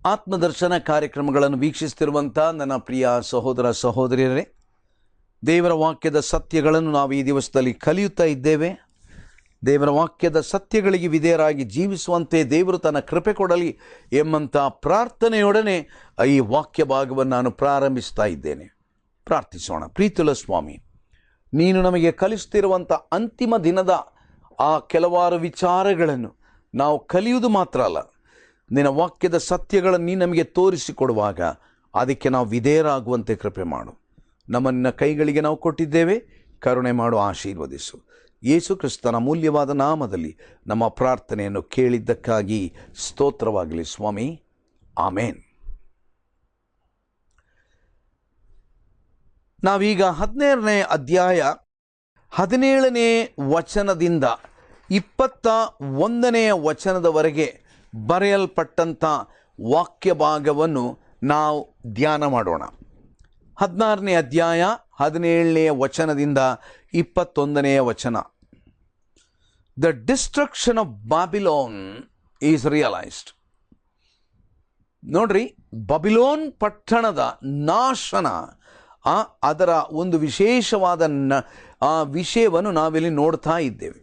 ಆತ್ಮದರ್ಶನ ಕಾರ್ಯಕ್ರಮಗಳನ್ನು ವೀಕ್ಷಿಸುತ್ತಿರುವಂಥ ನನ್ನ ಪ್ರಿಯ ಸಹೋದರ ಸಹೋದರಿಯರೇ, ದೇವರ ವಾಕ್ಯದ ಸತ್ಯಗಳನ್ನು ನಾವು ಈ ದಿವಸದಲ್ಲಿ ಕಲಿಯುತ್ತಾ ಇದ್ದೇವೆ. ದೇವರ ವಾಕ್ಯದ ಸತ್ಯಗಳಿಗೆ ವಿಧೇಯರಾಗಿ ಜೀವಿಸುವಂತೆ ದೇವರು ತನ್ನ ಕೃಪೆ ಕೊಡಲಿ ಎಂಬಂಥ ಪ್ರಾರ್ಥನೆಯೊಡನೆ ಈ ವಾಕ್ಯ ಭಾಗವನ್ನು ನಾನು ಪ್ರಾರಂಭಿಸ್ತಾ ಇದ್ದೇನೆ. ಪ್ರಾರ್ಥಿಸೋಣ. ಪ್ರೀತಿಯುಳ್ಳ ಸ್ವಾಮಿ, ನೀನು ನಮಗೆ ಕಲಿಸುತ್ತಿರುವಂಥ ಅಂತಿಮ ದಿನದ ಆ ಕೆಲವಾರು ವಿಚಾರಗಳನ್ನು ನಾವು ಕಲಿಯುವುದು ಮಾತ್ರ ಅಲ್ಲ, ನಿನ್ನ ವಾಕ್ಯದ ಸತ್ಯಗಳನ್ನು ನೀನು ನಮಗೆ ತೋರಿಸಿಕೊಡುವಾಗ ಅದಕ್ಕೆ ನಾವು ವಿಧೇಯರಾಗುವಂತೆ ಕೃಪೆ ಮಾಡು. ನಮ್ಮನ್ನ ಕೈಗಳಿಗೆ ನಾವು ಕೊಟ್ಟಿದ್ದೇವೆ, ಕರುಣೆ ಮಾಡು, ಆಶೀರ್ವದಿಸು. ಯೇಸು ಕ್ರಿಸ್ತನ ಅಮೂಲ್ಯವಾದ ನಾಮದಲ್ಲಿ ನಮ್ಮ ಪ್ರಾರ್ಥನೆಯನ್ನು ಕೇಳಿದ್ದಕ್ಕಾಗಿ ಸ್ತೋತ್ರವಾಗಲಿ ಸ್ವಾಮಿ. ಆಮೇನ್. ನಾವೀಗ 17ನೇ ಅಧ್ಯಾಯ 17ನೇ ವಚನದಿಂದ 21ನೇ ವಚನದವರೆಗೆ ಬರೆಯಲ್ಪಟ್ಟಂಥ ವಾಕ್ಯ ಭಾಗವನ್ನು ನಾವು ಧ್ಯಾನ ಮಾಡೋಣ. 16ನೇ ಅಧ್ಯಾಯ 17ನೇ ವಚನದಿಂದ 21ನೇ ವಚನ. The destruction of Babylon is realised. ನೋಡ್ರಿ, ಬಬಿಲೋನ್ ಪಟ್ಟಣದ ನಾಶನ, ಅದರ ಒಂದು ವಿಶೇಷವಾದ ವಿಷಯವನ್ನು ನಾವಿಲ್ಲಿ ನೋಡ್ತಾ ಇದ್ದೇವೆ.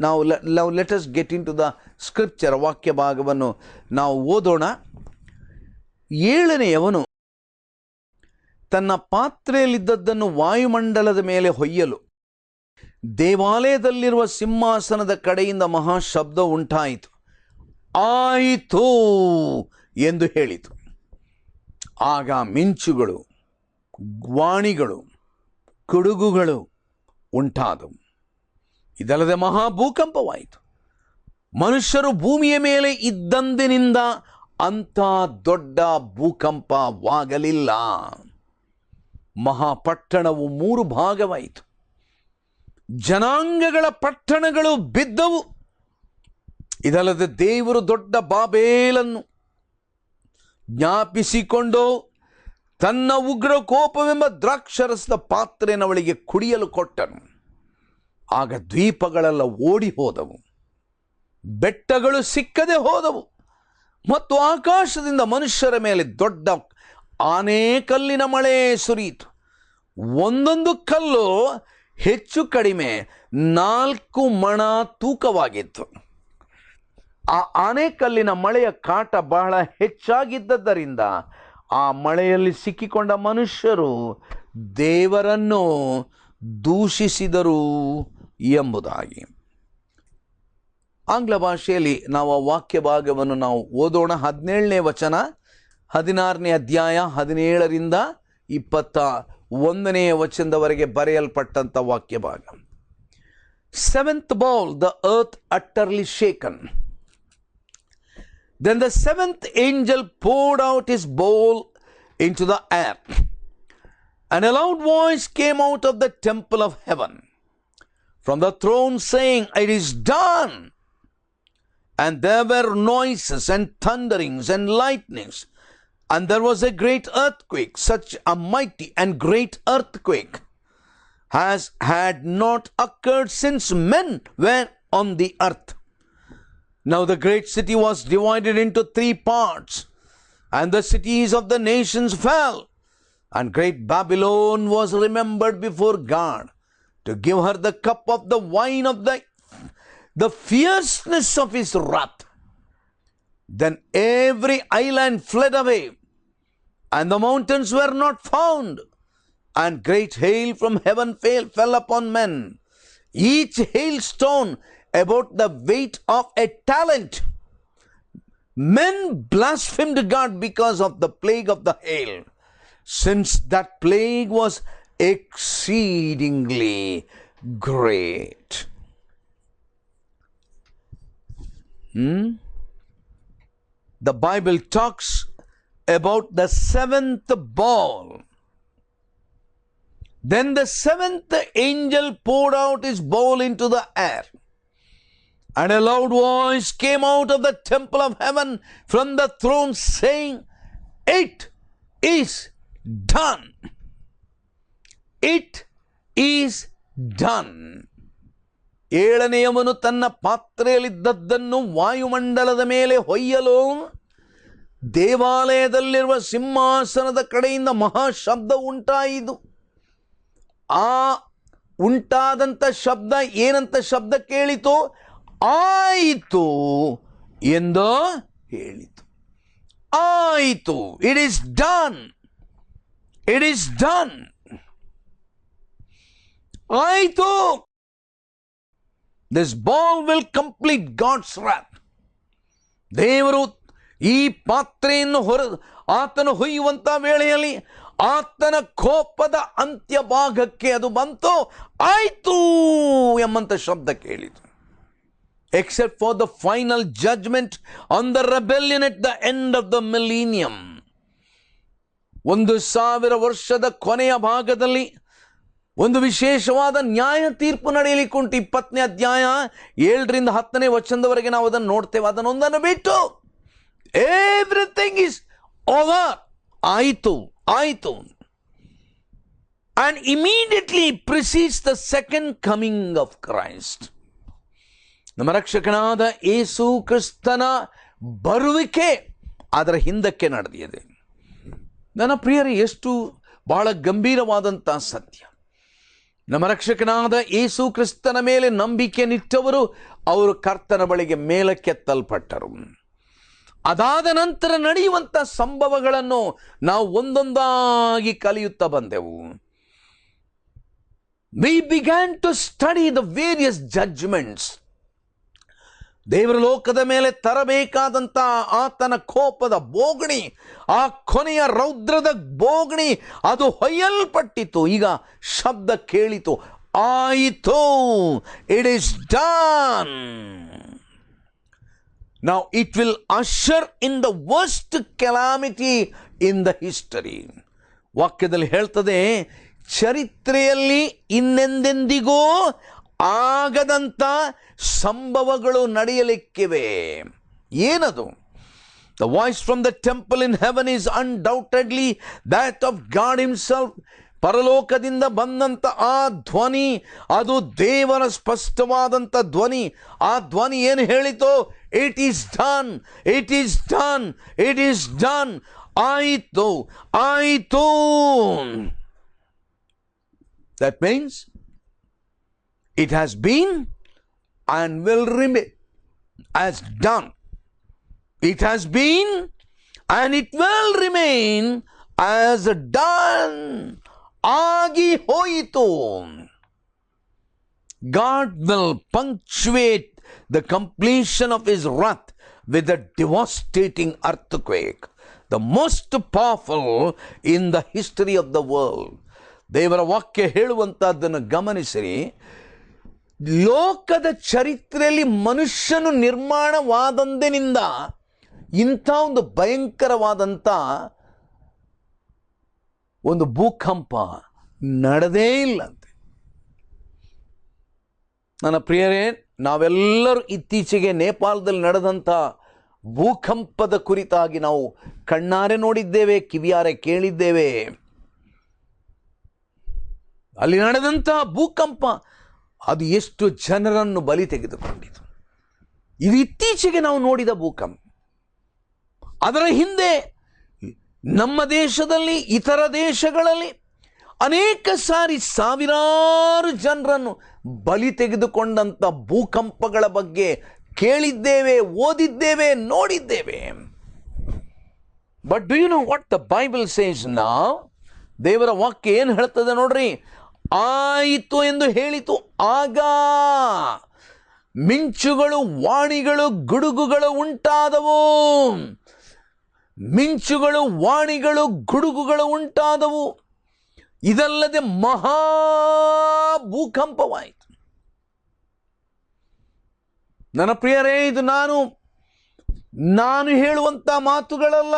ನಾವು let us get into the scripture. ವಾಕ್ಯ ಭಾಗವನ್ನು ನಾವು ಓದೋಣ. 7ನೇಯವನು ತನ್ನ ಪಾತ್ರೆಯಲ್ಲಿದ್ದದ್ದನ್ನು ವಾಯುಮಂಡಲದ ಮೇಲೆ ಹೊಯ್ಯಲು ದೇವಾಲಯದಲ್ಲಿರುವ ಸಿಂಹಾಸನದ ಕಡೆಯಿಂದ ಮಹಾಶಬ್ದ ಉಂಟಾಯಿತು. ಆಯಿತು ಎಂದು ಹೇಳಿತು. ಆಗ ಮಿಂಚುಗಳು, ಗ್ವಾಣಿಗಳು, ಕುಡುಗುಗಳು ಉಂಟಾದವು. ಇದಲ್ಲದೆ ಮಹಾಭೂಕಂಪವಾಯಿತು. ಮನುಷ್ಯರು ಭೂಮಿಯ ಮೇಲೆ ಇದ್ದಂದಿನಿಂದ ಅಂಥ ದೊಡ್ಡ ಭೂಕಂಪವಾಗಲಿಲ್ಲ. ಮಹಾಪಟ್ಟಣವು 3 ಭಾಗವಾಯಿತು. ಜನಾಂಗಗಳ ಪಟ್ಟಣಗಳು ಬಿದ್ದವು. ಇದಲ್ಲದೆ ದೇವರು ದೊಡ್ಡ ಬಾಬೇಲನ್ನು ಜ್ಞಾಪಿಸಿಕೊಂಡು ತನ್ನ ಉಗ್ರ ಕೋಪವೆಂಬ ದ್ರಾಕ್ಷರಸದ ಪಾತ್ರೆನವಳಿಗೆ ಕುಡಿಯಲು ಕೊಟ್ಟನು. ಆಗ ದ್ವೀಪಗಳೆಲ್ಲ ಓಡಿ ಹೋದವು, ಬೆಟ್ಟಗಳು ಸಿಕ್ಕದೆ ಹೋದವು, ಮತ್ತು ಆಕಾಶದಿಂದ ಮನುಷ್ಯರ ಮೇಲೆ ದೊಡ್ಡ ಆನೆಕಲ್ಲಿನ ಮಳೆ ಸುರಿಯಿತು. ಒಂದೊಂದು ಕಲ್ಲು ಹೆಚ್ಚು ಕಡಿಮೆ 4 ಮೊಣ ತೂಕವಾಗಿತ್ತು. ಆ ಆನೆಕಲ್ಲಿನ ಮಳೆಯ ಕಾಟ ಬಹಳ ಹೆಚ್ಚಾಗಿದ್ದರಿಂದ ಆ ಮಳೆಯಲ್ಲಿ ಸಿಕ್ಕಿಕೊಂಡ ಮನುಷ್ಯರು ದೇವರನ್ನು ದೂಷಿಸಿದರು ಎಂಬುದಾಗಿ. ಆಂಗ್ಲ ಭಾಷೆಯಲ್ಲಿ ನಾವು ಆ ವಾಕ್ಯ ಭಾಗವನ್ನು ನಾವು ಓದೋಣ. 17ನೇ ವಚನ, 16ನೇ ಅಧ್ಯಾಯ 17ರಿಂದ 21ನೇ ವಚನದವರೆಗೆ ಬರೆಯಲ್ಪಟ್ಟಂಥ ವಾಕ್ಯ ಭಾಗ. 7th bowl, the earth utterly shaken. Then the 7th angel poured out his bowl into the air, and a loud voice came out of the temple of heaven from the throne, saying, "It is done." And there were noises and thunderings and lightnings, and there was a great earthquake, such a mighty and great earthquake as had not occurred since men were on the earth. Now the great city was divided into 3 parts, and the cities of the nations fell, and great Babylon was remembered before God, to give her the cup of the wine of the fierceness of his wrath. Then every island fled away, and the mountains were not found, and great hail from heaven fell upon men, each hailstone about the weight of a talent. Men blasphemed God because of the plague of the hail, since that plague was exceedingly great. The Bible talks about the 7th bowl. Then the 7th angel poured out his bowl into the air, and a loud voice came out of the temple of heaven from the throne, saying, "It is done. It is done." 7ನೇಯವನು ತನ್ನ ಪಾತ್ರೆಯಲ್ಲಿದ್ದದ್ದನ್ನು ವಾಯುಮಂಡಲದ ಮೇಲೆ ಹೊಯ್ಯಲು ದೇವಾಲಯದಲ್ಲಿರುವ ಸಿಂಹಾಸನದ ಕಡೆಯಿಂದ ಮಹಾಶಬ್ದ ಉಂಟಾಯಿತು. ಆ ಉಂಟಾದಂಥ ಶಬ್ದ ಏನಂತ ಶಬ್ದ ಕೇಳಿತು? ಆಯಿತು ಎಂದು ಹೇಳಿತು. ಆಯಿತು. It is done. It is done. ಆಯಿತು. This bowl will complete God's wrath. ದೇವರು ಈ ಪಾತ್ರೆಯನ್ನು ಆತನು ಹೊಯ್ಯುವಂಥ ವೇಳೆಯಲ್ಲಿ ಆತನ ಕೋಪದ ಅಂತ್ಯ ಭಾಗಕ್ಕೆ ಅದು ಬಂತು. ಆಯಿತು ಎಂಬಂಥ ಶಬ್ದ ಕೇಳಿತು. Except for the final judgment on the rebellion at the end of the millennium. 1000 ವರ್ಷದ ಕೊನೆಯ ಭಾಗದಲ್ಲಿ ಒಂದು ವಿಶೇಷವಾದ ನ್ಯಾಯ ತೀರ್ಪು ನಡೆಯಲಿಕ್ಕುಂಟು. 20ನೇ ಅಧ್ಯಾಯ 7ರಿಂದ 10ನೇ ವಚನದವರೆಗೆ ನಾವು ಅದನ್ನು ನೋಡ್ತೇವೆ. ಅದನ್ನೊಂದನ್ನು ಬಿಟ್ಟು ಎವ್ರಿಥಿಂಗ್ ಇಸ್ ಓವರ್. ಆಯಿತು, ಆಯಿತು. And immediately precedes the second coming of Christ. ನಮ್ಮ ರಕ್ಷಕನಾದ ಯೇಸು ಕ್ರಿಸ್ತನ ಬರುವಿಕೆ ಅದರ ಹಿಂದಕ್ಕೆ ನಡೆದಿದೆ. ನನ್ನ ಪ್ರಿಯರೇ, ಎಷ್ಟು ಬಹಳ ಗಂಭೀರವಾದಂಥ ಸತ್ಯ. ನಮ್ಮ ರಕ್ಷಕನಾದ ಯೇಸು ಕ್ರಿಸ್ತನ ಮೇಲೆ ನಂಬಿಕೆ ನಿಟ್ಟವರು ಅವರು ಕರ್ತನ ಬಳಿಗೆ ಮೇಲಕ್ಕೆತ್ತಲ್ಪಟ್ಟರು. ಅದಾದ ನಂತರ ನಡೆಯುವಂಥ ಸಂಭವಗಳನ್ನು ನಾವು ಒಂದೊಂದಾಗಿ ಕಲಿಯುತ್ತಾ ಬಂದೆವು. We began to study the various judgments. ದೇವರ ಲೋಕದ ಮೇಲೆ ತರಬೇಕಾದಂಥ ಆತನ ಕೋಪದ ಬೋಗಣಿ, ಆ ಕೊನೆಯ ರೌದ್ರದ ಬೋಗಣಿ ಅದು ಹೊಯ್ಯಲ್ಪಟ್ಟಿತು. ಈಗ ಶಬ್ದ ಕೇಳಿತು, ಆಯಿತು. It is done. Now it will usher in the worst calamity in the history. ವಾಕ್ಯದಲ್ಲಿ ಹೇಳ್ತದೆ, ಚರಿತ್ರೆಯಲ್ಲಿ ಇನ್ನೆಂದೆಂದಿಗೂ ಆಗದಂಥ ಸಂಭವಗಳು ನಡೆಯಲಿಕ್ಕಿವೆ. ಏನದು? The voice from the temple in heaven is undoubtedly that of God himself. ಪರಲೋಕದಿಂದ ಬಂದಂಥ ಆ ಧ್ವನಿ ಅದು ದೇವರ ಸ್ಪಷ್ಟವಾದಂಥ ಧ್ವನಿ. ಆ ಧ್ವನಿ ಏನು ಹೇಳಿತು? It is done, it is done, it is done. ಆಯಿತು, ಆಯಿತು. That means it has been and will remain as done. It has been and it will remain as done. ಆಗಿ ಹೋಯಿತು. God will punctuate the completion of his wrath with a devastating earthquake, the most powerful in the history of the world. ದೇವರ ವಾಕ್ಯ ಹೇಳುವಂತಹದ್ದನ್ನು ಗಮನಿಸಿರಿ. ಲೋಕದ ಚರಿತ್ರೆಯಲ್ಲಿ ಮನುಷ್ಯನು ನಿರ್ಮಾಣವಾದಂದಿನಿಂದ ಇಂಥ ಒಂದು ಭಯಂಕರವಾದಂಥ ಒಂದು ಭೂಕಂಪ ನಡೆದೇ ಇಲ್ಲಂತೆ. ನನ್ನ ಪ್ರಿಯರೇ, ನಾವೆಲ್ಲರೂ ಇತ್ತೀಚೆಗೆ ನೇಪಾಳದಲ್ಲಿ ನಡೆದಂಥ ಭೂಕಂಪದ ಕುರಿತಾಗಿ ನಾವು ಕಣ್ಣಾರೆ ನೋಡಿದ್ದೇವೆ, ಕಿವಿಯಾರೆ ಕೇಳಿದ್ದೇವೆ. ಅಲ್ಲಿ ನಡೆದಂಥ ಭೂಕಂಪ ಅದು ಎಷ್ಟು ಜನರನ್ನು ಬಲಿ ತೆಗೆದುಕೊಂಡಿತು. ಇದು ಇತ್ತೀಚೆಗೆ ನಾವು ನೋಡಿದ ಭೂಕಂಪ. ಅದರ ಹಿಂದೆ ನಮ್ಮ ದೇಶದಲ್ಲಿ, ಇತರ ದೇಶಗಳಲ್ಲಿ ಅನೇಕ ಸಾರಿ ಸಾವಿರಾರು ಜನರನ್ನು ಬಲಿ ತೆಗೆದುಕೊಂಡಂಥ ಭೂಕಂಪಗಳ ಬಗ್ಗೆ ಕೇಳಿದ್ದೇವೆ, ಓದಿದ್ದೇವೆ, ನೋಡಿದ್ದೇವೆ. But do you know what the Bible says now? ದೇವರ ವಾಕ್ಯ ಏನು ಹೇಳ್ತದೆ ನೋಡ್ರಿ. ಆಯಿತು ಎಂದು ಹೇಳಿತು. ಆಗ ಮಿಂಚುಗಳು, ವಾಣಿಗಳು, ಗುಡುಗುಗಳು ಉಂಟಾದವು. ಮಿಂಚುಗಳು, ವಾಣಿಗಳು, ಗುಡುಗುಗಳು ಉಂಟಾದವು. ಇದಲ್ಲದೆ ಮಹಾ ಭೂಕಂಪವಾಯಿತು. ನನ್ನ ಪ್ರಿಯರೇ, ಇದು ನಾನು ಹೇಳುವಂಥ ಮಾತುಗಳಲ್ಲ.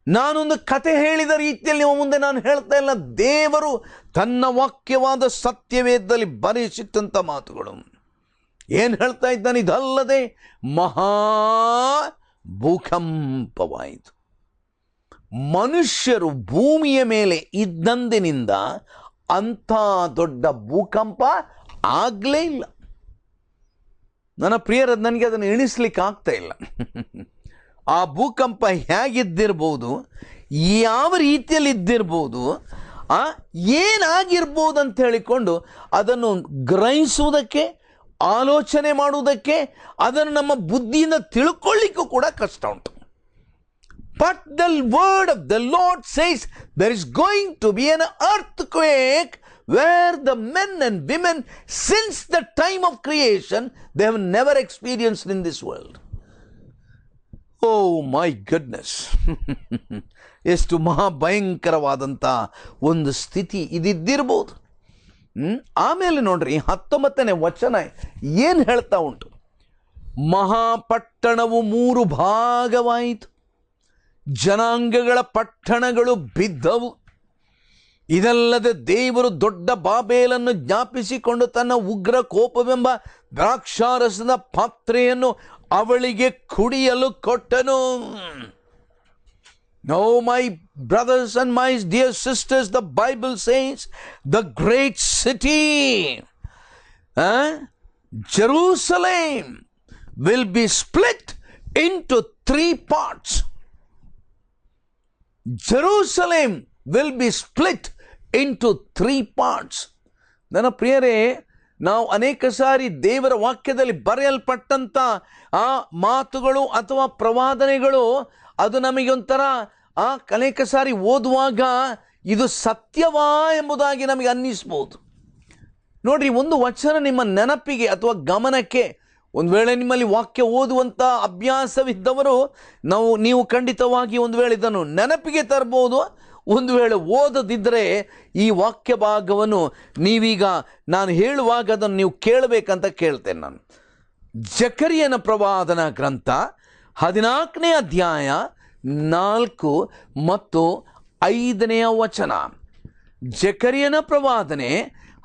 ನಾನೊಂದು ಕತೆ ಹೇಳಿದ ರೀತಿಯಲ್ಲಿ ನಿಮ್ಮ ಮುಂದೆ ನಾನು ಹೇಳ್ತಾ ಇಲ್ಲ. ದೇವರು ತನ್ನ ವಾಕ್ಯವಾದ ಸತ್ಯವೇದದಲ್ಲಿ ಬರೆಸಿಟ್ಟಂಥ ಮಾತುಗಳು. ಏನು ಹೇಳ್ತಾ ಇದ್ದಾನೆ? ಇದಲ್ಲದೆ ಮಹಾ ಭೂಕಂಪವಾಯಿತು. ಮನುಷ್ಯರು ಭೂಮಿಯ ಮೇಲೆ ಇದ್ದಂದಿನಿಂದ ಅಂಥ ದೊಡ್ಡ ಭೂಕಂಪ ಆಗಲೇ ಇಲ್ಲ. ನನ್ನ ಪ್ರಿಯರ, ನನಗೆ ಅದನ್ನು ಎಣಿಸ್ಲಿಕ್ಕೆ ಆಗ್ತಾ ಇಲ್ಲ. ಆ ಭೂಕಂಪ ಹೇಗಿದ್ದಿರ್ಬೋದು, ಯಾವ ರೀತಿಯಲ್ಲಿ ಇದ್ದಿರ್ಬೋದು, ಏನಾಗಿರ್ಬೋದು ಅಂತ ಹೇಳಿಕೊಂಡು ಅದನ್ನು ಗ್ರಹಿಸುವುದಕ್ಕೆ, ಆಲೋಚನೆ ಮಾಡುವುದಕ್ಕೆ, ಅದನ್ನು ನಮ್ಮ ಬುದ್ಧಿಯಿಂದ ತಿಳ್ಕೊಳ್ಳಿಕ್ಕೂ ಕೂಡ ಕಷ್ಟ ಉಂಟು. But the word of the Lord says there is going to be an earthquake where the men and women since the time of creation they have never experienced in this world. Oh my goodness. ಎಷ್ಟು ಮಹಾಭಯಂಕರವಾದಂಥ ಒಂದು ಸ್ಥಿತಿ ಇದಿದ್ದಿರ್ಬೋದು. ಆಮೇಲೆ ನೋಡ್ರಿ 19ನೇ ವಚನ ಏನು ಹೇಳ್ತಾ ಉಂಟು? ಮಹಾಪಟ್ಟಣವು 3 ಭಾಗವಾಯಿತು, ಜನಾಂಗಗಳ ಪಟ್ಟಣಗಳು ಬಿದ್ದವು. ಇದಲ್ಲದೆ ದೇವರು ದೊಡ್ಡ ಬಾಬೇಲನ್ನು ಜ್ಞಾಪಿಸಿಕೊಂಡು ತನ್ನ ಉಗ್ರ ಕೋಪವೆಂಬ ದ್ರಾಕ್ಷಾರಸದ ಪಾತ್ರೆಯನ್ನು ಅವಳಿಗೆ ಕುಡಿಯಲು ಕೊಟ್ಟನು. No, my brothers and my dear sisters, the Bible says the great city, Jerusalem, will be split into 3 parts. Jerusalem will be split into 3 parts. ನನ್ನ ಪ್ರಿಯರೇ, ನಾವು ಅನೇಕ ಸಾರಿ ದೇವರ ವಾಕ್ಯದಲ್ಲಿ ಬರೆಯಲ್ಪಟ್ಟಂಥ ಆ ಮಾತುಗಳು ಅಥವಾ ಪ್ರವಾದನೆಗಳು ಅದು ನಮಗೆ ಒಂಥರ ಅನೇಕ ಸಾರಿ ಓದುವಾಗ ಇದು ಸತ್ಯವಾ ಎಂಬುದಾಗಿ ನಮಗೆ ಅನ್ನಿಸ್ಬೋದು. ನೋಡ್ರಿ, ಒಂದು ವಚನ ನಿಮ್ಮ ನೆನಪಿಗೆ ಅಥವಾ ಗಮನಕ್ಕೆ, ಒಂದು ವೇಳೆ ನಿಮ್ಮಲ್ಲಿ ವಾಕ್ಯ ಓದುವಂಥ ಅಭ್ಯಾಸವಿದ್ದವರು ನೀವು ಖಂಡಿತವಾಗಿ ಒಂದು ವೇಳೆ ಇದನ್ನು ನೆನಪಿಗೆ ತರ್ಬೋದು. ಒಂದು ವೇಳೆ ಓದದಿದ್ದರೆ ಈ ವಾಕ್ಯ ಭಾಗವನ್ನು ನೀವೀಗ ನಾನು ಹೇಳುವಾಗ ಅದನ್ನು ನೀವು ಕೇಳಬೇಕಂತ ಕೇಳ್ತೇನೆ ನಾನು. ಜಕರಿಯನ ಪ್ರವಾದನ ಗ್ರಂಥ 14ನೇ ಅಧ್ಯಾಯ 4 ಮತ್ತು 5ನೇ ವಚನ. ಜಕರಿಯನ ಪ್ರವಾದನೆ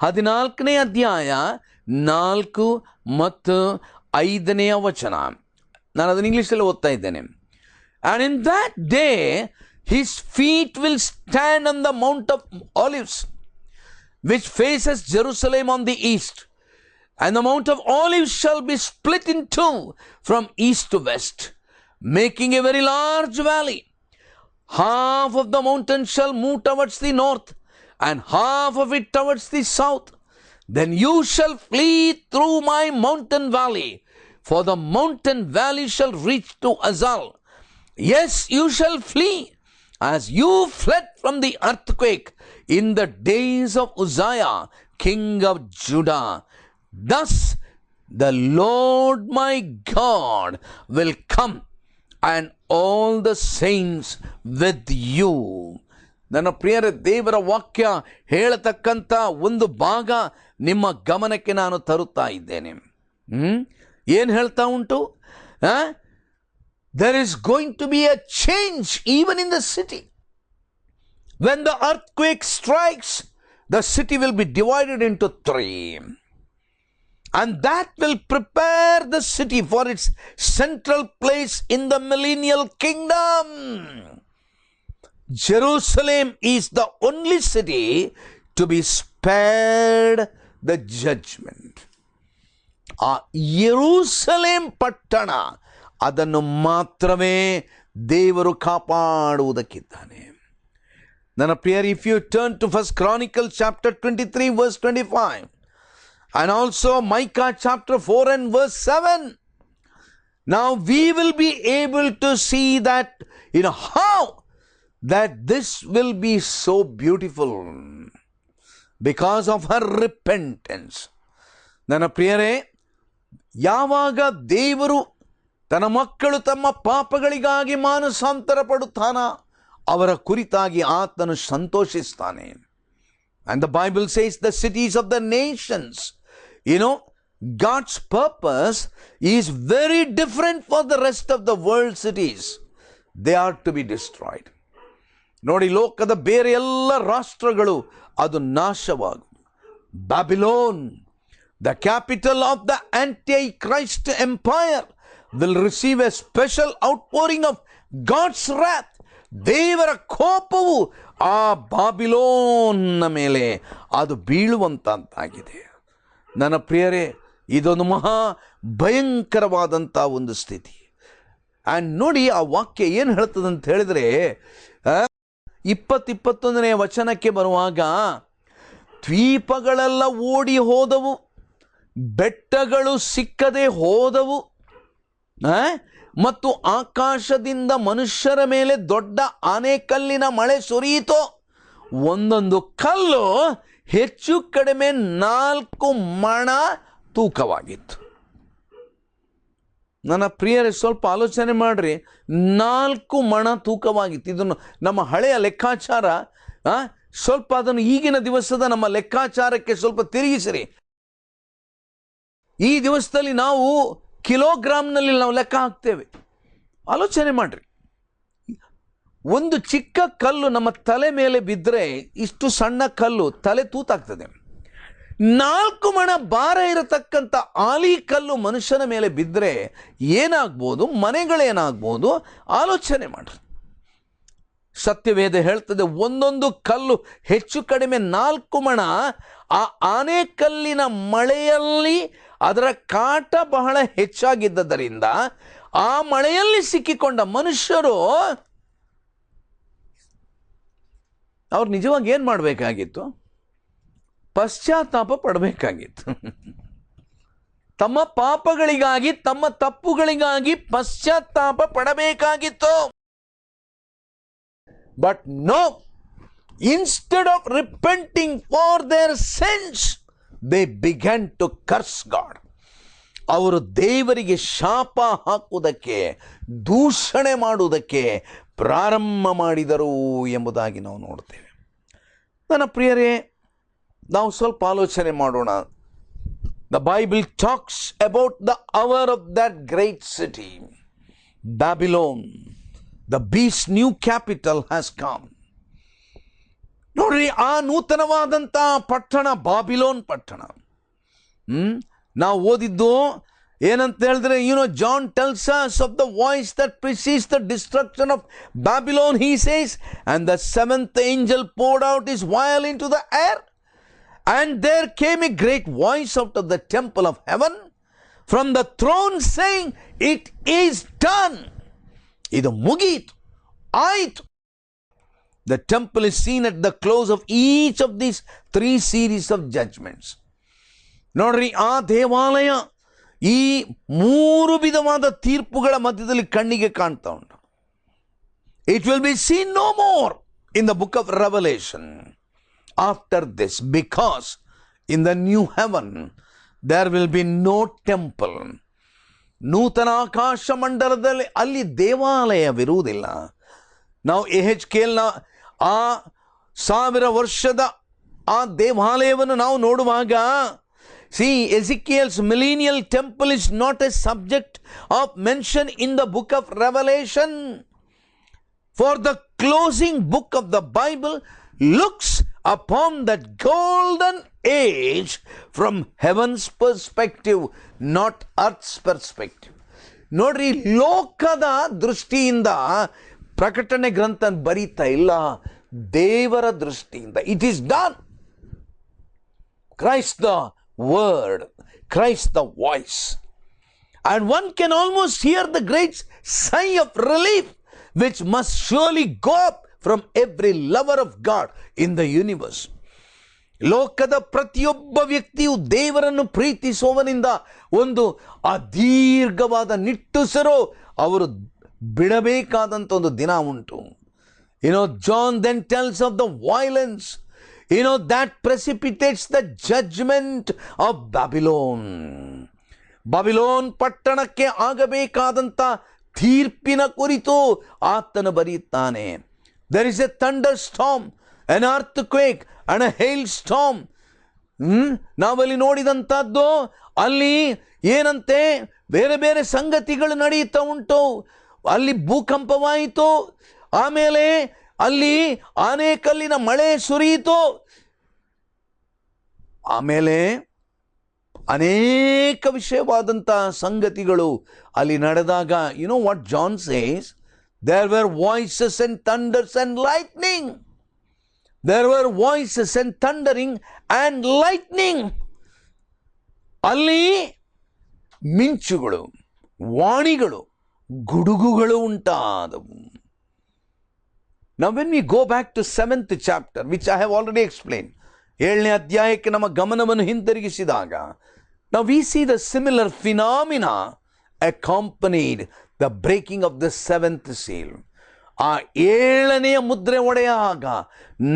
14ನೇ ಅಧ್ಯಾಯ 4 ಮತ್ತು 5ನೇ ವಚನ. ನಾನು ಅದನ್ನು ಇಂಗ್ಲೀಷಲ್ಲಿ ಓದ್ತಾ ಇದ್ದೇನೆ. And in that day his feet will stand on the Mount of Olives, which faces Jerusalem on the east. And the Mount of Olives shall be split in 2 from east to west, making a very large valley. Half of the mountain shall move towards the north, and half of it towards the south. Then you shall flee through my mountain valley, for the mountain valley shall reach to Azal. Yes, you shall flee, as you fled from the earthquake in the days of Uzziah, king of Judah. Thus the Lord my God will come, and all the saints with you. ನನ್ನ ಪ್ರಿಯರ, ದೇವರ ವಾಕ್ಯ ಹೇಳತಕ್ಕಂಥ ಒಂದು ಭಾಗ ನಿಮ್ಮ ಗಮನಕ್ಕೆ ನಾನು ತರುತ್ತಾ ಇದ್ದೇನೆ. ಏನು ಹೇಳ್ತಾ ಉಂಟು? There is going to be a change even in the city. When the earthquake strikes, the city will be divided into 3. And that will prepare the city for its central place in the millennial kingdom. Jerusalem is the only city to be spared the judgment. ಆ ಯೆರೂಸಲೇಮ್ ಪಟ್ಟಣ ಅದನ್ನು ಮಾತ್ರವೇ ದೇವರು ಕಾಪಾಡುವುದಕ್ಕಿದ್ದಾನೆ. ನನ್ನ ಪ್ರಿಯರೇ, if you turn to 1 Chronicles chapter 23 verse 25 and also Micah chapter 4 and verse 7, now we will be able to see that, how that this will be so beautiful because of her repentance. ನನ್ನ ಪ್ರಿಯರೇ, ಯಾವಾಗ ದೇವರು ತನ್ನ ಮಕ್ಕಳು ತಮ್ಮ ಪಾಪಗಳಿಗಾಗಿ ಮಾನಸಾಂತರ ಪಡುತ್ತಾನ ಅವರ ಕುರಿತಾಗಿ ಆತನು ಸಂತೋಷಿಸ್ತಾನೆ. And the Bible says the cities of the nations, God's purpose is very different for the rest of the world cities. They are to be destroyed. ನೋಡಿ, ಲೋಕದ ಬೇರೆ ಎಲ್ಲ ರಾಷ್ಟ್ರಗಳು ಅದು ನಾಶವಾಗುವುದು. Babylon, the capital of the Antichrist empire, will receive a special outpouring of God's wrath. ದೇವರ ಕೋಪವು ಆ ಬಾಬಿಲೋನ್ನ ಮೇಲೆ ಅದು ಬೀಳುವಂತಾಗಿದೆ. ನನ್ನ ಪ್ರಿಯರೇ, ಇದೊಂದು ಮಹಾ ಭಯಂಕರವಾದಂಥ ಒಂದು ಸ್ಥಿತಿ. ಆ್ಯಂಡ್ ನೋಡಿ ಆ ವಾಕ್ಯ ಏನು ಹೇಳ್ತದಂತ ಹೇಳಿದರೆ 21ನೇ ವಚನಕ್ಕೆ ಬರುವಾಗ, ದ್ವೀಪಗಳೆಲ್ಲ ಓಡಿ ಹೋದವು, ಬೆಟ್ಟಗಳು ಸಿಕ್ಕದೆ ಹೋದವು, ಮತ್ತು ಆಕಾಶದಿಂದ ಮನುಷ್ಯರ ಮೇಲೆ ದೊಡ್ಡ ಆನೆಕಲ್ಲಿನ ಮಳೆ ಸುರಿಯಿತು. ಒಂದೊಂದು ಕಲ್ಲು ಹೆಚ್ಚು ಕಡಿಮೆ 4 ಮಣ ತೂಕವಾಗಿತ್ತು. ನನ್ನ ಪ್ರಿಯರೇ, ಸ್ವಲ್ಪ ಆಲೋಚನೆ ಮಾಡ್ರಿ, 4 ಮಣ ತೂಕವಾಗಿತ್ತು. ಇದನ್ನು ನಮ್ಮ ಹಳೆಯ ಲೆಕ್ಕಾಚಾರ, ಸ್ವಲ್ಪ ಅದನ್ನು ಈಗಿನ ದಿವಸದ ನಮ್ಮ ಲೆಕ್ಕಾಚಾರಕ್ಕೆ ಸ್ವಲ್ಪ ತಿರುಗಿಸಿರಿ. ಈ ದಿವಸದಲ್ಲಿ ನಾವು ಕಿಲೋಗ್ರಾಮ್ನಲ್ಲಿ ನಾವು ಲೆಕ್ಕ ಹಾಕ್ತೇವೆ. ಆಲೋಚನೆ ಮಾಡ್ರಿ, ಒಂದು ಚಿಕ್ಕ ಕಲ್ಲು ನಮ್ಮ ತಲೆ ಮೇಲೆ ಬಿದ್ದರೆ, ಇಷ್ಟು ಸಣ್ಣ ಕಲ್ಲು ತಲೆ ತೂತಾಗ್ತದೆ. 4 ಮಣ ಭಾರ ಇರತಕ್ಕಂಥ ಆಲಿ ಕಲ್ಲು ಮನುಷ್ಯನ ಮೇಲೆ ಬಿದ್ದರೆ ಏನಾಗ್ಬೋದು, ಮನೆಗಳೇನಾಗ್ಬೋದು, ಆಲೋಚನೆ ಮಾಡ್ರಿ. ಸತ್ಯವೇದ ಹೇಳ್ತದೆ, ಒಂದೊಂದು ಕಲ್ಲು ಹೆಚ್ಚು ಕಡಿಮೆ 4 ಮಣ. ಆ ಆನೆಕಲ್ಲಿನ ಮಳೆಯಲ್ಲಿ ಅದರ ಕಾಟ ಬಹಳ ಹೆಚ್ಚಾಗಿದ್ದರಿಂದ ಆ ಮಳೆಯಲ್ಲಿ ಸಿಕ್ಕಿಕೊಂಡ ಮನುಷ್ಯರು ಅವ್ರು ನಿಜವಾಗಿ ಏನು ಮಾಡಬೇಕಾಗಿತ್ತು? ಪಶ್ಚಾತ್ತಾಪ ಪಡಬೇಕಾಗಿತ್ತು. ತಮ್ಮ ಪಾಪಗಳಿಗಾಗಿ, ತಮ್ಮ ತಪ್ಪುಗಳಿಗಾಗಿ ಪಶ್ಚಾತ್ತಾಪ ಪಡಬೇಕಾಗಿತ್ತು. But no, instead of repenting for their sins, they began to curse God. ಅವರು ದೇವರಿಗೆ ಶಾಪ ಹಾಕುವುದಕ್ಕೆ, ದೂಷಣೆ ಮಾಡುವುದಕ್ಕೆ ಪ್ರಾರಂಭ ಮಾಡಿದರು ಎಂಬುದಾಗಿ ನಾವು ನೋಡ್ತೇವೆ. ನನ್ನ ಪ್ರಿಯರೇ, ನಾವು ಸ್ವಲ್ಪ ಆಲೋಚನೆ ಮಾಡೋಣ. The Bible talks about the hour of that great city, Babylon. The beast's new capital has come. ನೋಡ್ರಿ, ಆ ನೂತನವಾದಂಥ ಪಟ್ಟಣ ಬಾಬಿಲೋನ್ ಪಟ್ಟಣ. ನಾವು ಓದಿದ್ದು ಏನಂತ ಹೇಳಿದ್ರೆ, John tells us of the voice that precedes the destruction of Babylon. He says, and the 7th angel poured out his vial into the air, and there came a great voice out of the temple of heaven from the throne saying, it is done. ಇದು ಮುಗೀತು, ಆಯಿತು. The temple is seen at the close of each of these 3 series of judgments. ನೋಡ್ರಿ, ಆ ದೇವಾಲಯ ಈ 3 ವಿಧವಾದ ತೀರ್ಪುಗಳ ಮಧ್ಯದಲ್ಲಿ ಕಣ್ಣಿಗೆ ಕಾಣ್ತಾ ಉಂಟು. It will be seen no more in the book of Revelation after this, because in the new heaven there will be no temple. ನೂತನ ಆಕಾಶ ಮಂಡಲದಲ್ಲಿ ಅಲ್ಲಿ ದೇವಾಲಯವಿರುವುದಿಲ್ಲ. ನಾವು ಎಹೆಜ್ಕೇಲ್ನ ಆ 1000 ವರ್ಷದ ಆ ದೇವಾಲಯವನ್ನು ನಾವು ನೋಡುವಾಗ, see, Ezekiel's millennial temple is not a subject of mention in the book of Revelation. For the closing book of the Bible looks upon that golden age from heaven's perspective, not earth's perspective. ನೋಡ್ರಿ, ಲೋಕದ ದೃಷ್ಟಿಯಿಂದ ಪ್ರಕಟಣೆ ಗ್ರಂಥ ಬರೀತಾ ಇಲ್ಲ, ದೇವರ ದೃಷ್ಟಿಯಿಂದ. It is done. Christ the word, Christ the voice. And one can almost hear the great sigh of relief which must surely go up from every lover of God in the universe. ಲೋಕದ ಪ್ರತಿಯೊಬ್ಬ ವ್ಯಕ್ತಿಯು ದೇವರನ್ನು ಪ್ರೀತಿಸುವವನಿಂದ ಒಂದು ಅದೀರ್ಘವಾದ ನಿಟ್ಟುಸಿರು ಅವರು ಬಿಡಬೇಕಾದಂಥ ಒಂದು ದಿನ ಉಂಟು. John then tells of the violence, that precipitates the judgment of Babylon. Babylon ಪಟ್ಟಣಕ್ಕೆ ಆಗಬೇಕಾದಂಥ ತೀರ್ಪಿನ ಕುರಿತು ಆತನು ಬರೆಯುತ್ತಾನೆ. There is a thunderstorm, an earthquake and a hailstorm. ನಾವಲ್ಲಿ ನೋಡಿದಂಥದ್ದು, ಅಲ್ಲಿ ಏನಂತೆ ಬೇರೆ ಬೇರೆ ಸಂಗತಿಗಳು ನಡೆಯುತ್ತಾ ಉಂಟು. ಅಲ್ಲಿ ಭೂಕಂಪವಾಯಿತು, ಆಮೇಲೆ ಅಲ್ಲಿ ಆನೆಕಲ್ಲಿನ ಮಳೆ ಸುರಿಯಿತು, ಆಮೇಲೆ ಅನೇಕ ವಿಷಯವಾದಂಥ ಸಂಗತಿಗಳು ಅಲ್ಲಿ ನಡೆದಾಗ, what John says, there were voices and thunders and lightning. There were voices and thundering and lightning. ಅಲ್ಲಿ ಮಿಂಚುಗಳು, ವಾಣಿಗಳು, ಗುಡುಗುಗಳು ಉಂಟಾದವು. Now when we go back to 7th chapter, which I have already explained, 7ನೇ ಅಧ್ಯಾಯಕ್ಕೆ ನಮ್ಮ ಗಮನವನ್ನು ಹಿಂತಿರುಗಿಸಿದಾಗ, now we see the similar phenomena accompanied the breaking of the 7th seal. ಆ 7ನೆಯ ಮುದ್ರೆ ಒಡೆಯಾಗ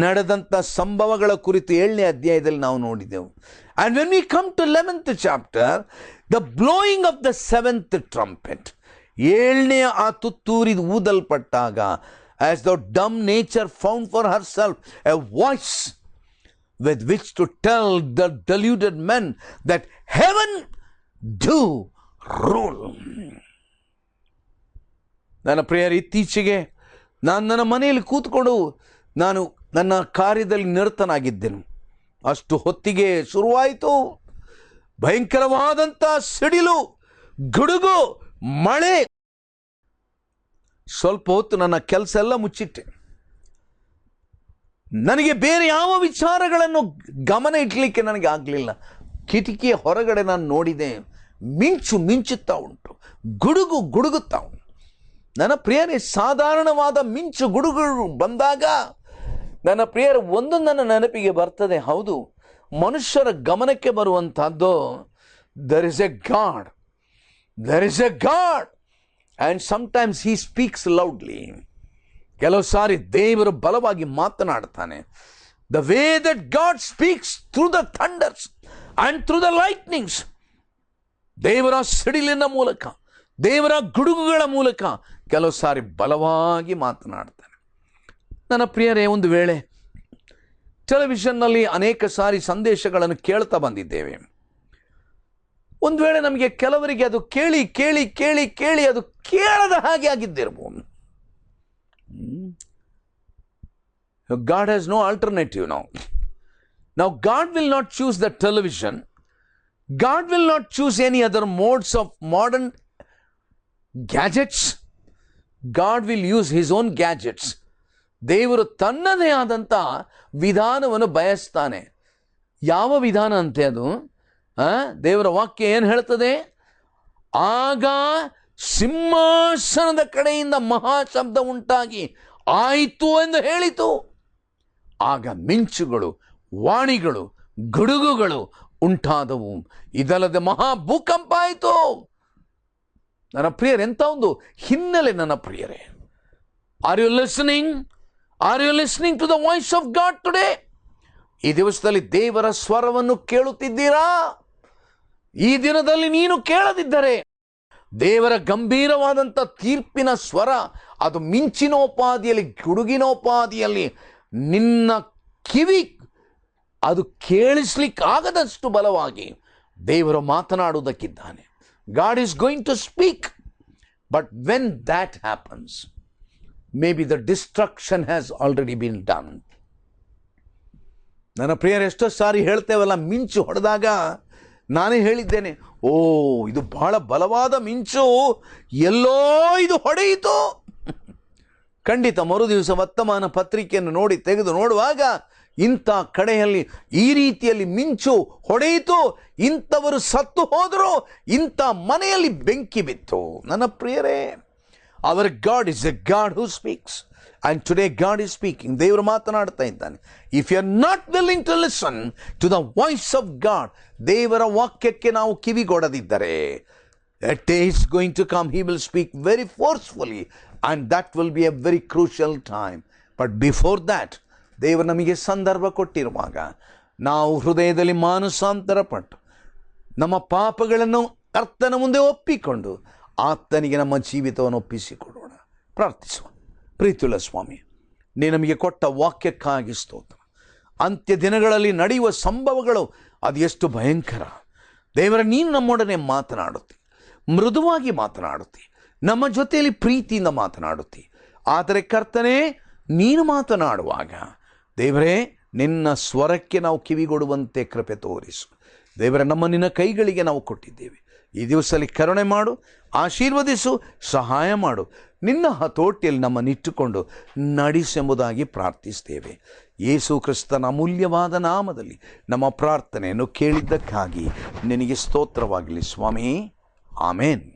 ನಡೆದಂಥ ಸಂಭವಗಳ ಕುರಿತು 7ನೇ ಅಧ್ಯಾಯದಲ್ಲಿ ನಾವು ನೋಡಿದೆವು. And when we come to 11th chapter, the blowing of the 7th trumpet, 7ನೇ ಆ ತುತ್ತೂರಿದು ಊದಲ್ಪಟ್ಟಾಗ, as though dumb nature found for herself a voice with which to tell the deluded men that heaven do rule. ನನ್ನ ಪ್ರಿಯರೇ, ಇತ್ತೀಚೆಗೆ ನಾನು ನನ್ನ ಮನೆಯಲ್ಲಿ ಕೂತ್ಕೊಂಡು ನಾನು ನನ್ನ ಕಾರ್ಯದಲ್ಲಿ ನಿರತನಾಗಿದ್ದೆನು. ಅಷ್ಟು ಹೊತ್ತಿಗೆ ಶುರುವಾಯಿತು ಭಯಂಕರವಾದಂಥ ಸಿಡಿಲು, ಗುಡುಗು, ಮಳೆ. ಸ್ವಲ್ಪ ಹೊತ್ತು ನನ್ನ ಕೆಲಸ ಎಲ್ಲ ಮುಚ್ಚಿಟ್ಟೆ. ನನಗೆ ಬೇರೆ ಯಾವ ವಿಚಾರಗಳನ್ನು ಗಮನ ಇಡಲಿಕ್ಕೆ ನನಗೆ ಆಗಲಿಲ್ಲ. ಕಿಟಕಿಯ ಹೊರಗಡೆ ನಾನು ನೋಡಿದೆ, ಮಿಂಚು ಮಿಂಚುತ್ತಾ ಉಂಟು, ಗುಡುಗು ಗುಡುಗುತ್ತಾ ಉಂಟು. ನನ್ನ ಪ್ರಿಯರೇ, ಸಾಧಾರಣವಾದ ಮಿಂಚು ಗುಡುಗುಗಳು ಬಂದಾಗ ನನ್ನ ಪ್ರಿಯರ ಒಂದು ನನ್ನ ನೆನಪಿಗೆ ಬರ್ತದೆ. ಹೌದು, ಮನುಷ್ಯರ ಗಮನಕ್ಕೆ ಬರುವಂತಹದ್ದು, there is a God, there is a God, and sometimes he speaks loudly. ಕೆಲವು ಸಾರಿ ದೇವರು ಬಲವಾಗಿ ಮಾತನಾಡ್ತಾನೆ. The way that God speaks through the thunders and through the lightnings, ದೇವರ ಸಿಡಿಲಿನ ಮೂಲಕ, ದೇವರ ಗುಡುಗುಗಳ ಮೂಲಕ ಕೆಲವು ಸಾರಿ ಬಲವಾಗಿ ಮಾತನಾಡ್ತಾನೆ. ನನ್ನ ಪ್ರಿಯರೇ, ಒಂದು ವೇಳೆ ಟೆಲಿವಿಷನ್ನಲ್ಲಿ ಅನೇಕ ಸಾರಿ ಸಂದೇಶಗಳನ್ನು ಕೇಳ್ತಾ ಬಂದಿದ್ದೇವೆ. ಒಂದು ವೇಳೆ ನಮಗೆ ಕೆಲವರಿಗೆ ಅದು ಕೇಳಿ ಕೇಳಿ ಕೇಳಿ ಕೇಳಿ ಅದು ಕೇಳದ ಹಾಗೆ ಆಗಿದ್ದಿರಬಹುದು. God has no alternative now. Now God will not choose the television. God will not choose any other modes of modern gadgets. God will use his own gadgets. ದೇವರು ತನ್ನದೇ ಆದಂಥ ವಿಧಾನವನ್ನು ಬಯಸ್ತಾನೆ. ಯಾವ ವಿಧಾನ ಅಂತೆ ಅದು? ದೇವರ ವಾಕ್ಯ ಏನು ಹೇಳ್ತದೆ? ಆಗ ಸಿಂಹಾಸನದ ಕಡೆಯಿಂದ ಮಹಾಶಬ್ದ ಉಂಟಾಗಿ ಆಯಿತು ಎಂದು ಹೇಳಿತು. ಆಗ ಮಿಂಚುಗಳು, ವಾಣಿಗಳು, ಗುಡುಗುಗಳು ಉಂಟಾದವು. ಇದಲ್ಲದೆ ಮಹಾ ಭೂಕಂಪ ಆಯಿತು. ನನ್ನ ಪ್ರಿಯರೇ, ಎಂಥ ಒಂದು ಹಿನ್ನೆಲೆ ನನ್ನ ಪ್ರಿಯರೇ. Are you listening? Are you listening to the voice of God today? ಈ ದಿವಸದಲ್ಲಿ ದೇವರ ಸ್ವರವನ್ನು ಕೇಳುತ್ತಿದ್ದೀರಾ? ಈ ದಿನದಲ್ಲಿ ನೀನು ಕೇಳದಿದ್ದರೆ ದೇವರ ಗಂಭೀರವಾದಂಥ ತೀರ್ಪಿನ ಸ್ವರ ಅದು ಮಿಂಚಿನೋಪಾದಿಯಲ್ಲಿ, ಗುಡುಗಿನೋಪಾದಿಯಲ್ಲಿ ನಿನ್ನ ಕಿವಿ ಅದು ಕೇಳಿಸ್ಲಿಕ್ಕಾಗದಷ್ಟು ಬಲವಾಗಿ ದೇವರು ಮಾತನಾಡುವುದಕ್ಕಿದ್ದಾನೆ. God is going to speak. But when that happens, maybe the destruction has already been done. ನನ್ನ ಪ್ರಿಯರೇ, ಎಷ್ಟೋ ಸಾರಿ ಹೇಳ್ತೇವಲ್ಲ, ಮಿಂಚು ಹೊಡೆದಾಗ ನಾನೇ ಹೇಳಿದ್ದೇನೆ, ಓ ಇದು ಬಹಳ ಬಲವಾದ ಮಿಂಚು, ಎಲ್ಲೋ ಇದು ಹೊಡೆಯಿತು. ಖಂಡಿತ ಮರುದಿವಸ ವರ್ತಮಾನ ಪತ್ರಿಕೆಯನ್ನು ತೆಗೆದು ನೋಡುವಾಗ ಇಂಥ ಕಡೆಯಲ್ಲಿ ಈ ರೀತಿಯಲ್ಲಿ ಮಿಂಚು ಹೊಡೆಯಿತು, ಇಂಥವರು ಸತ್ತು ಹೋದರು, ಇಂಥ ಮನೆಯಲ್ಲಿ ಬೆಂಕಿ ಬಿತ್ತು. ನನ್ನ ಪ್ರಿಯರೇ, our God is a God who speaks. And today God is speaking. ದೇವರು ಮಾತನಾಡ್ತಾ ಇದ್ದಾನೆ. If you are not willing to listen to the voice of God, ದೇವರ ವಾಕ್ಯಕ್ಕೆ ನಾವು ಕಿವಿಗೊಡದಿದ್ದರೆ, a day is going to come, he will speak very forcefully, and that will be a very crucial time. But before that, ದೇವರು ನಮಗೆ ಸಂದರ್ಭ ಕೊಟ್ಟಿರುವಾಗ ನಾವು ಹೃದಯದಲ್ಲಿ ಮಾನಸಾಂತರ ಪಟ್ಟು ನಮ್ಮ ಪಾಪಗಳನ್ನು ಕರ್ತನ ಮುಂದೆ ಒಪ್ಪಿಕೊಂಡು ಆತನಿಗೆ ನಮ್ಮ ಜೀವಿತವನ್ನು ಒಪ್ಪಿಸಿಕೊಡೋಣ. ಪ್ರಾರ್ಥಿಸುವ. ಪ್ರೀತಿಯುಳ್ಳ ಸ್ವಾಮಿ, ನೀ ನಮಗೆ ಕೊಟ್ಟ ವಾಕ್ಯಕ್ಕಾಗಿ ಸ್ತೋತ್ರ. ಅಂತ್ಯ ದಿನಗಳಲ್ಲಿ ನಡೆಯುವ ಸಂಭವಗಳು ಅದು ಎಷ್ಟು ಭಯಂಕರ. ದೇವರ, ನೀನು ನಮ್ಮೊಡನೆ ಮಾತನಾಡುತ್ತಿ, ಮೃದುವಾಗಿ ಮಾತನಾಡುತ್ತಿ, ನಮ್ಮ ಜೊತೆಯಲ್ಲಿ ಪ್ರೀತಿಯಿಂದ ಮಾತನಾಡುತ್ತಿ. ಆದರೆ ಕರ್ತನೇ, ನೀನು ಮಾತನಾಡುವಾಗ ದೇವರೇ, ನಿನ್ನ ಸ್ವರಕ್ಕೆ ನಾವು ಕಿವಿಗೊಡುವಂತೆ ಕೃಪೆ ತೋರಿಸು. ದೇವರ, ನಮ್ಮ ನಿನ್ನ ಕೈಗಳಿಗೆ ನಾವು ಕೊಟ್ಟಿದ್ದೇವೆ. ಈ ದಿವಸದಲ್ಲಿ ಕರುಣೆ ಮಾಡು, ಆಶೀರ್ವದಿಸು, ಸಹಾಯ ಮಾಡು. ನಿನ್ನ ಹತೋಟಿಯಲ್ಲಿ ನಮ್ಮನ್ನಿಟ್ಟುಕೊಂಡು ನಡೆಸೆಂಬುದಾಗಿ ಪ್ರಾರ್ಥಿಸ್ತೇವೆ. ಯೇಸು ಕ್ರಿಸ್ತನ ಅಮೂಲ್ಯವಾದ ನಾಮದಲ್ಲಿ ನಮ್ಮ ಪ್ರಾರ್ಥನೆಯನ್ನು ಕೇಳಿದ್ದಕ್ಕಾಗಿ ನಿನಗೆ ಸ್ತೋತ್ರವಾಗಲಿ ಸ್ವಾಮಿ. ಆಮೇನ್.